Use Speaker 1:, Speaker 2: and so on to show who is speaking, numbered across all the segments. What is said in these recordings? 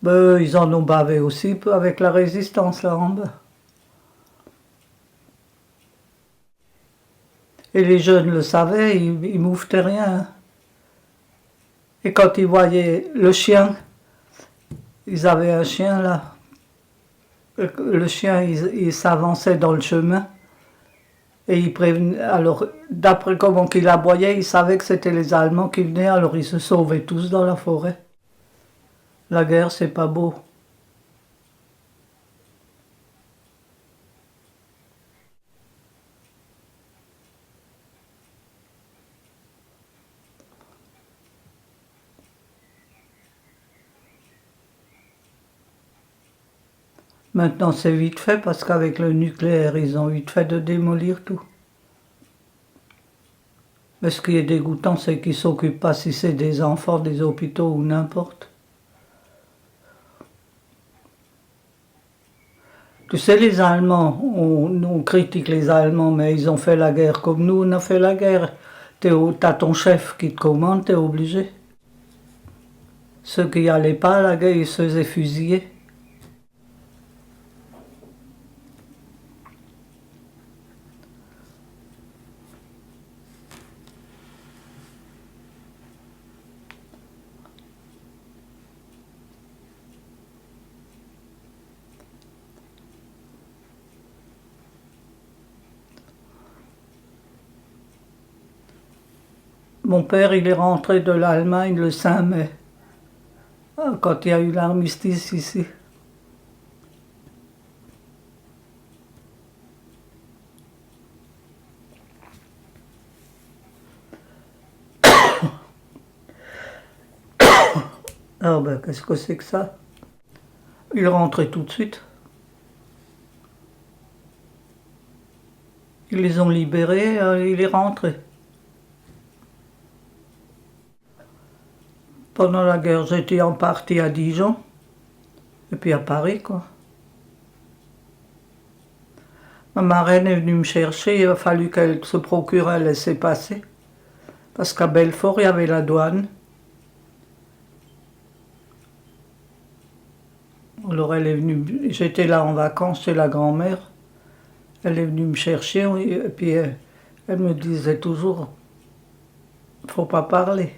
Speaker 1: Ben, ils en ont bavé aussi avec la résistance là en bas. Et les jeunes le savaient, ils mouftaient rien. Et quand ils voyaient le chien, ils avaient un chien là. Le chien, il s'avançait dans le chemin. Et il prévenait. Alors, d'après comment qu'il aboyait, ils savaient que c'était les Allemands qui venaient, alors ils se sauvaient tous dans la forêt. La guerre, c'est pas beau. Maintenant, c'est vite fait parce qu'avec le nucléaire, ils ont vite fait de démolir tout. Mais ce qui est dégoûtant, c'est qu'ils ne s'occupent pas si c'est des enfants, des hôpitaux ou n'importe. Tu sais, les Allemands, on critique les Allemands, mais ils ont fait la guerre comme nous, on a fait la guerre. T'as ton chef qui te commande, t'es obligé. Ceux qui n'allaient pas à la guerre, ils se faisaient fusiller. Mon père, il est rentré de l'Allemagne le 5 mai, quand il y a eu l'armistice ici. Ah ben, qu'est-ce que c'est que ça? Il est rentré tout de suite. Ils les ont libérés, il est rentré. Pendant la guerre, j'étais en partie à Dijon, et puis à Paris, quoi. Ma marraine est venue me chercher, il a fallu qu'elle se procure un laissez-passer. Parce qu'à Belfort, il y avait la douane. Alors elle est venue, j'étais là en vacances chez la grand-mère. Elle est venue me chercher, et puis elle me disait toujours, faut pas parler.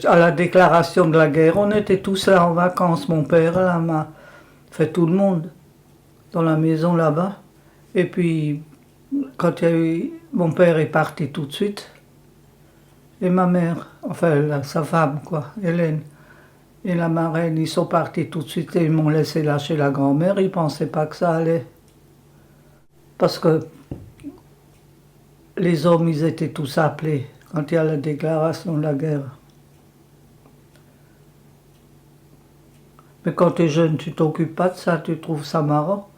Speaker 1: À la déclaration de la guerre, on était tous là en vacances. Mon père, là, m'a fait tout le monde dans la maison là-bas. Et puis, quand il y a eu, mon père est parti tout de suite. Et ma mère, enfin sa femme, quoi, Hélène, et la marraine, ils sont partis tout de suite et ils m'ont laissé là chez la grand-mère. Ils ne pensaient pas que ça allait. Parce que les hommes, ils étaient tous appelés quand il y a la déclaration de la guerre. Mais quand tu es jeune, tu t'occupes pas de ça, tu trouves ça marrant.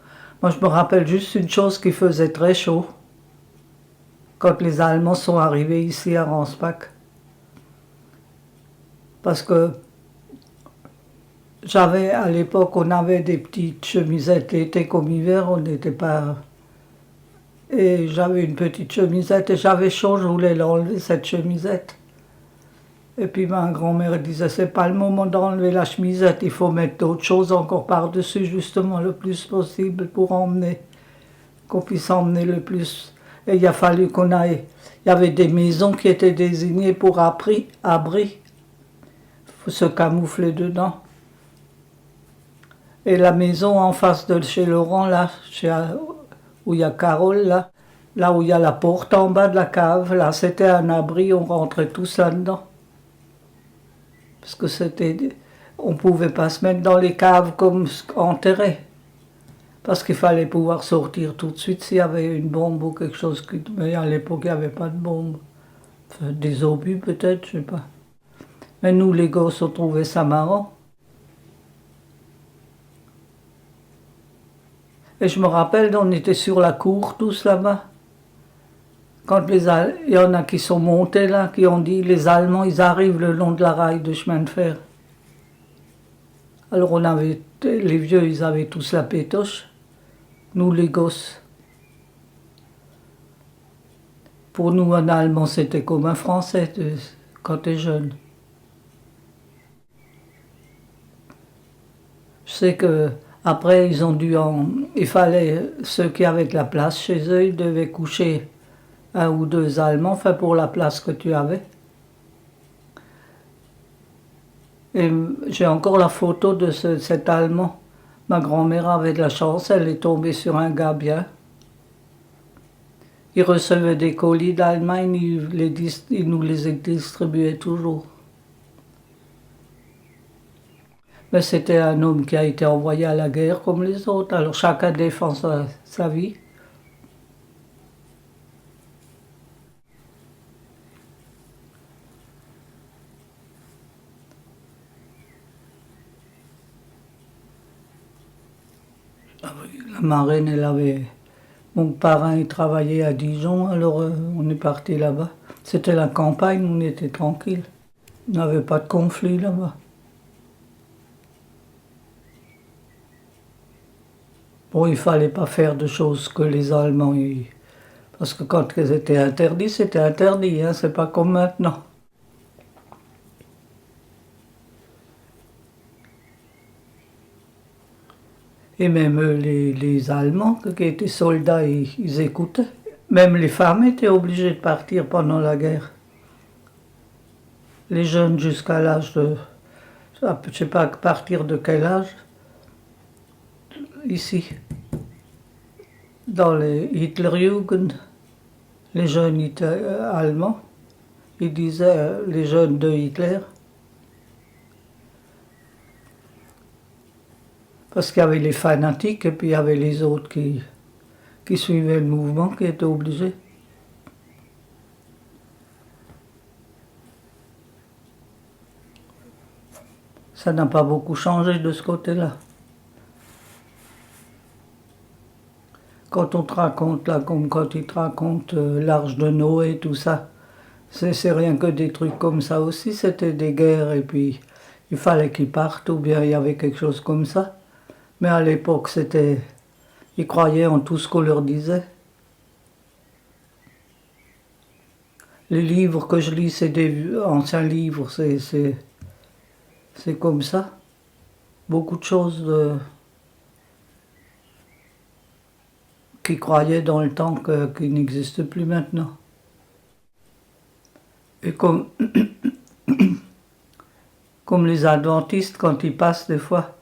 Speaker 1: Moi, je me rappelle juste une chose qui faisait très chaud. Quand les Allemands sont arrivés ici à Ranspach. Parce que j'avais, à l'époque, on avait des petites chemisettes, l'été comme hiver, on n'était pas... Et j'avais une petite chemisette et j'avais chaud, je voulais l'enlever, cette chemisette. Et puis ma grand-mère disait, c'est pas le moment d'enlever la chemisette, il faut mettre d'autres choses encore par-dessus, justement, le plus possible pour emmener, qu'on puisse emmener le plus. Et il a fallu qu'on aille, il y avait des maisons qui étaient désignées pour abri, il faut se camoufler dedans. Et la maison en face de chez Laurent, là, où il y a Carole, là où il y a la porte en bas de la cave, là, c'était un abri, on rentrait tous là-dedans. Parce que on ne pouvait pas se mettre dans les caves comme enterrés. Parce qu'il fallait pouvoir sortir tout de suite s'il y avait une bombe ou quelque chose. Mais à l'époque, il n'y avait pas de bombe. Enfin, des obus peut-être, je ne sais pas. Mais nous, les gosses, on trouvait ça marrant. Et je me rappelle, on était sur la cour, tous là-bas. Il y en a qui sont montés là, qui ont dit, les Allemands, ils arrivent le long de la rail de chemin de fer. Alors les vieux, ils avaient tous la pétoche. Nous, les gosses. Pour nous, un Allemand, c'était comme un Français quand tu es jeune. Je sais que après, il fallait, ceux qui avaient de la place chez eux, ils devaient coucher un ou deux Allemands, enfin pour la place que tu avais. Et j'ai encore la photo de cet Allemand. Ma grand-mère avait de la chance, elle est tombée sur un gars bien. Il recevait des colis d'Allemagne, il nous les distribuait toujours. Mais c'était un homme qui a été envoyé à la guerre comme les autres, alors chacun défend sa vie. La marraine, elle avait... Mon parrain, il travaillait à Dijon, alors on est parti là-bas. C'était la campagne, on était tranquille. On n'avait pas de conflit là-bas. Bon, il fallait pas faire de choses que les Allemands... Parce que quand c'était interdit, hein, c'est pas comme maintenant. Et même les Allemands qui étaient soldats, ils écoutaient. Même les femmes étaient obligées de partir pendant la guerre. Les jeunes jusqu'à l'âge de... Je ne sais pas à partir de quel âge. Ici, dans les Hitlerjugend, les jeunes allemands, ils disaient les jeunes de Hitler. Parce qu'il y avait les fanatiques et puis il y avait les autres qui suivaient le mouvement, qui étaient obligés. Ça n'a pas beaucoup changé de ce côté-là. Quand on te raconte, là, comme quand ils te racontent l'Arche de Noé, tout ça, c'est rien que des trucs comme ça aussi. C'était des guerres et puis il fallait qu'ils partent ou bien il y avait quelque chose comme ça. Mais à l'époque, ils croyaient en tout ce qu'on leur disait. Les livres que je lis, c'est des anciens livres, c'est comme ça. Beaucoup de choses qui croyaient dans le temps qui n'existent plus maintenant. Et comme les adventistes, quand ils passent des fois,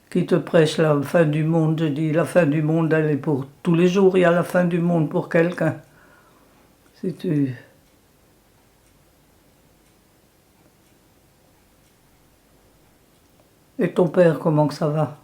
Speaker 1: qui te prêchent la fin du monde, je dis la fin du monde, elle est pour tous les jours, il y a la fin du monde pour quelqu'un. Si tu... Et ton père, comment que ça va?